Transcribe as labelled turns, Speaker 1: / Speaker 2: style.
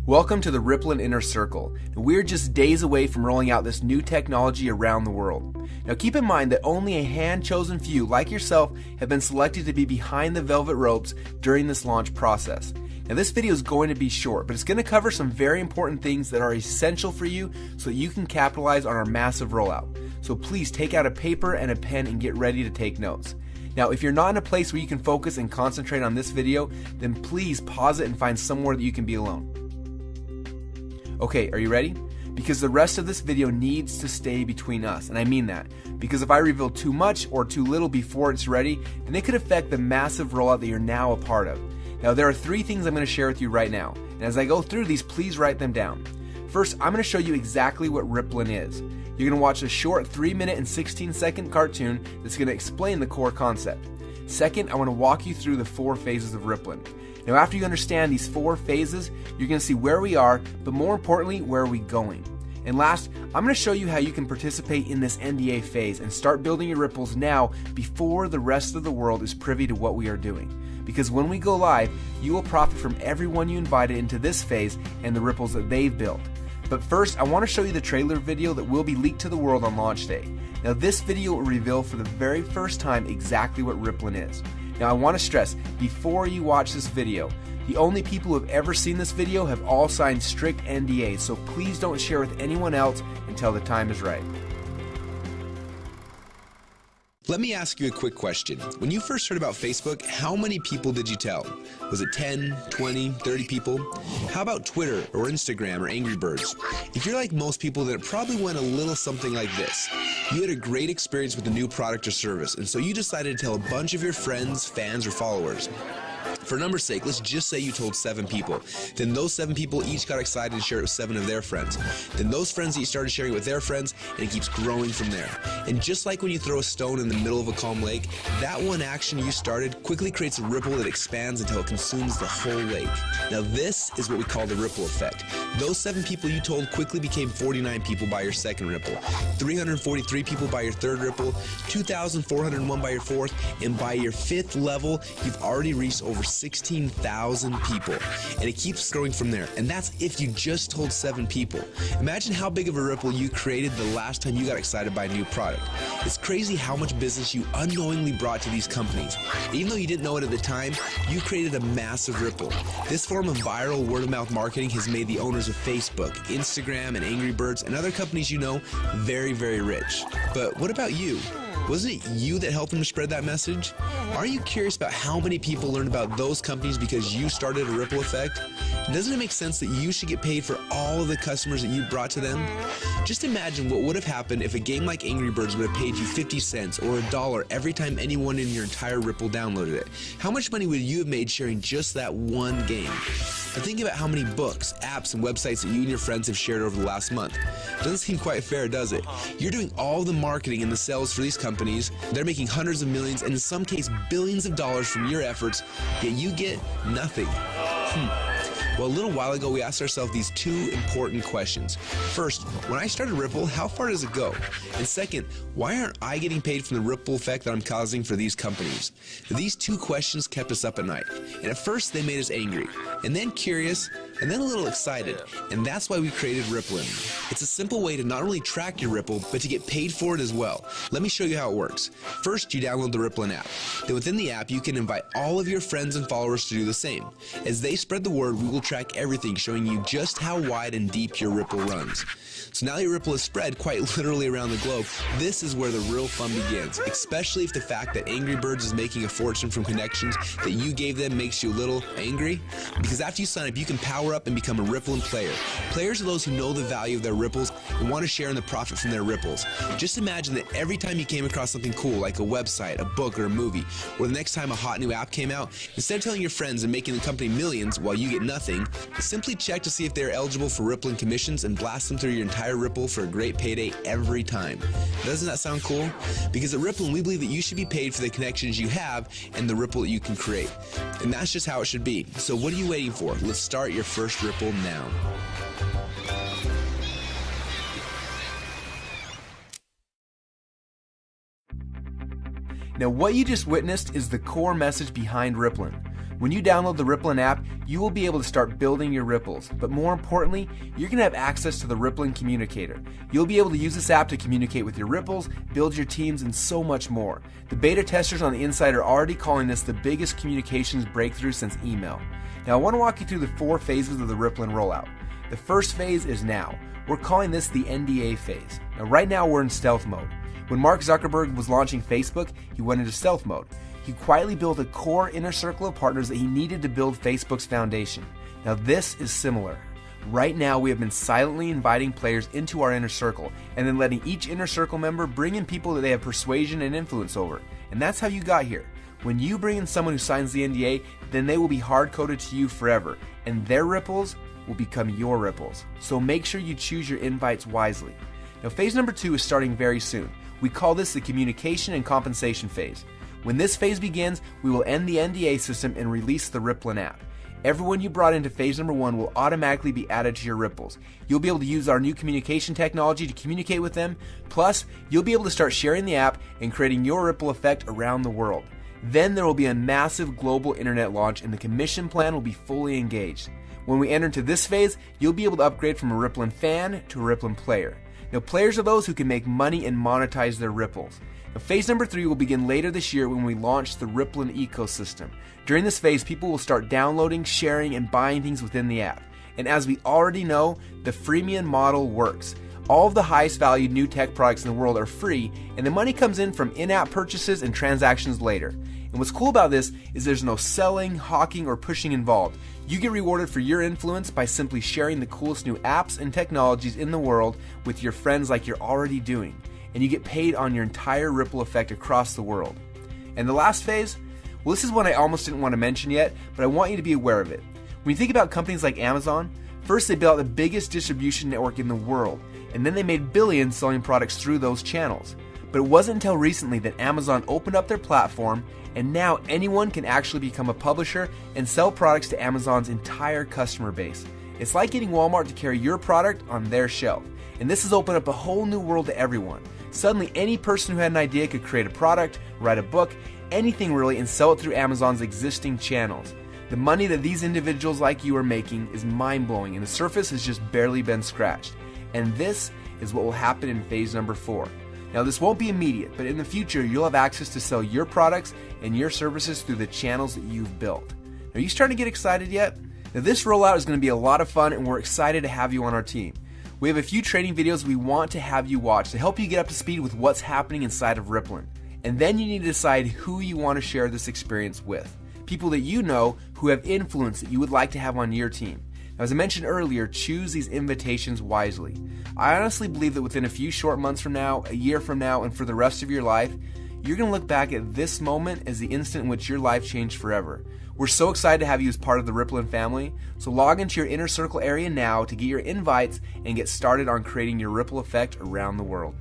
Speaker 1: Welcome to the RippLn Inner Circle. We're just days away from rolling out this new technology around the world. Now keep in mind that only a hand-chosen few like yourself have been selected to be behind the velvet ropes during this launch process. Now this video is going to be short, but it's going to cover some very important things that are essential for you so that you can capitalize on our massive rollout. So please take out a paper and a pen and get ready to take notes. Now if you're not in a place where you can focus and concentrate on this video, then please pause it and find somewhere that you can be alone. Okay, are you ready? Because the rest of this video needs to stay between us, and I mean that. Because if I reveal too much or too little before it's ready, then it could affect the massive rollout that you're now a part of. Now there are 3 things I'm going to share with you right now, and as I go through these, please write them down. First, I'm going to show you exactly what RippLn is. You're going to watch a short 3-minute and 16-second cartoon that's going to explain the core concept. Second, I want to walk you through the 4 phases of RippLn. Now after you understand these 4 phases, you're going to see where we are, but more importantly, where are we going. And last, I'm going to show you how you can participate in this NDA phase and start building your ripples now before the rest of the world is privy to what we are doing. Because when we go live, you will profit from everyone you invited into this phase and the ripples that they've built. But first, I want to show you the trailer video that will be leaked to the world on launch day. Now this video will reveal for the very first time exactly what RippLn is. Now I want to stress, before you watch this video, the only people who have ever seen this video have all signed strict NDAs, so please don't share with anyone else until the time is right.
Speaker 2: Let me ask you a quick question. When you first heard about Facebook, how many people did you tell? Was it 10, 20, 30 people? How about Twitter or Instagram or Angry Birds? If you're like most people, then it probably went a little something like this. You had a great experience with a new product or service, and so you decided to tell a bunch of your friends, fans, or followers. For numbers' sake, let's just say you told 7 people. Then those 7 people each got excited and shared it with 7 of their friends. Then those friends each started sharing it with their friends, and it keeps growing from there. And just like when you throw a stone in the middle of a calm lake, that one action you started quickly creates a ripple that expands until it consumes the whole lake. Now this is what we call the ripple effect. Those 7 people you told quickly became 49 people by your second ripple, 343 people by your third ripple, 2,401 by your fourth, and by your 5th level, you've already reached over 16,000 people, and it keeps growing from there. And that's if you just told 7 people. Imagine how big of a ripple you created the last time you got excited by a new product. It's crazy how much business you unknowingly brought to these companies. Even though you didn't know it at the time, you created a massive ripple. This form of viral word-of-mouth marketing has made the owners of Facebook, Instagram, and Angry Birds, and other companies you know very, very rich. But what about you? Wasn't it you that helped them to spread that message? Are you curious about how many people learned about those companies because you started a ripple effect? Doesn't it make sense that you should get paid for all of the customers that you brought to them? Just imagine what would have happened if a game like Angry Birds would have paid you 50 cents or $1 every time anyone in your entire ripple downloaded it. How much money would you have made sharing just that one game? Now think about how many books, apps, and websites that you and your friends have shared over the last month. Doesn't seem quite fair, does it? You're doing all the marketing and the sales for these companies. They're making hundreds of millions and in some cases billions of dollars from your efforts, yet you get nothing. Well, a little while ago, we asked ourselves these 2 important questions. First, when I started Ripple, how far does it go? And second, why aren't I getting paid from the ripple effect that I'm causing for these companies? These 2 questions kept us up at night. And at first, they made us angry, and then curious, and then a little excited. And that's why we created RippLn. It's a simple way to not only track your ripple, but to get paid for it as well. Let me show you how it works. First, you download the RippLn app. Then within the app, you can invite all of your friends and followers to do the same. As they spread the word, we will track everything, showing you just how wide and deep your ripple runs. So now your ripple is spread quite literally around the globe. This is where the real fun begins, especially if the fact that Angry Birds is making a fortune from connections that you gave them makes you a little angry. Because after you sign up, you can power up and become a RippLn player. Players are those who know the value of their ripples and want to share in the profit from their ripples. Just imagine that every time you came across something cool like a website, a book, or a movie, or the next time a hot new app came out, instead of telling your friends and making the company millions while you get nothing, simply check to see if they're eligible for RippLn commissions and blast them through your entire ripple for a great payday every time. Doesn't that sound cool? Because at RippLn, we believe that you should be paid for the connections you have and the ripple that you can create. And that's just how it should be. So what are you waiting for? Let's start your first ripple now.
Speaker 1: Now what you just witnessed is the core message behind RippLn. When you download the RippLn app, you will be able to start building your ripples. But more importantly, you're going to have access to the RippLn Communicator. You'll be able to use this app to communicate with your ripples, build your teams, and so much more. The beta testers on the inside are already calling this the biggest communications breakthrough since email. Now I want to walk you through the 4 phases of the RippLn rollout. The first phase is now. We're calling this the NDA phase. Now right now we're in stealth mode. When Mark Zuckerberg was launching Facebook, he went into stealth mode. He quietly built a core inner circle of partners that he needed to build Facebook's foundation. Now this is similar. Right now we have been silently inviting players into our inner circle and then letting each inner circle member bring in people that they have persuasion and influence over. And that's how you got here. When you bring in someone who signs the NDA, then they will be hard-coded to you forever, and their ripples will become your ripples. So make sure you choose your invites wisely. Now phase number 2 is starting very soon. We call this the communication and compensation phase. When this phase begins, we will end the NDA system and release the RippLn app. Everyone you brought into phase number 1 will automatically be added to your ripples. You'll be able to use our new communication technology to communicate with them. Plus, you'll be able to start sharing the app and creating your ripple effect around the world. Then there will be a massive global internet launch and the commission plan will be fully engaged. When we enter into this phase, you'll be able to upgrade from a RippLn fan to a RippLn player. Now players are those who can make money and monetize their ripples. Now, phase number 3 will begin later this year when we launch the RippLn ecosystem. During this phase, people will start downloading, sharing, and buying things within the app. And as we already know, the freemium model works. All of the highest valued new tech products in the world are free, and the money comes in from in-app purchases and transactions later. And what's cool about this is there's no selling, hawking, or pushing involved. You get rewarded for your influence by simply sharing the coolest new apps and technologies in the world with your friends like you're already doing. And you get paid on your entire ripple effect across the world. And the last phase? Well, this is one I almost didn't want to mention yet, but I want you to be aware of it. When you think about companies like Amazon, first they built out the biggest distribution network in the world, and then they made billions selling products through those channels. But it wasn't until recently that Amazon opened up their platform, and now anyone can actually become a publisher and sell products to Amazon's entire customer base. It's like getting Walmart to carry your product on their shelf. And this has opened up a whole new world to everyone. Suddenly, any person who had an idea could create a product, write a book, anything really, and sell it through Amazon's existing channels. The money that these individuals like you are making is mind-blowing, and the surface has just barely been scratched. And this is what will happen in phase number 4. Now this won't be immediate, but in the future you'll have access to sell your products and your services through the channels that you've built. Are you starting to get excited yet? Now this rollout is going to be a lot of fun and we're excited to have you on our team. We have a few training videos we want to have you watch to help you get up to speed with what's happening inside of RippLn. And then you need to decide who you want to share this experience with. People that you know who have influence that you would like to have on your team. Now, as I mentioned earlier, choose these invitations wisely. I honestly believe that within a few short months from now, a year from now, and for the rest of your life, you're going to look back at this moment as the instant in which your life changed forever. We're so excited to have you as part of the RippLn family, so log into your inner circle area now to get your invites and get started on creating your ripple effect around the world.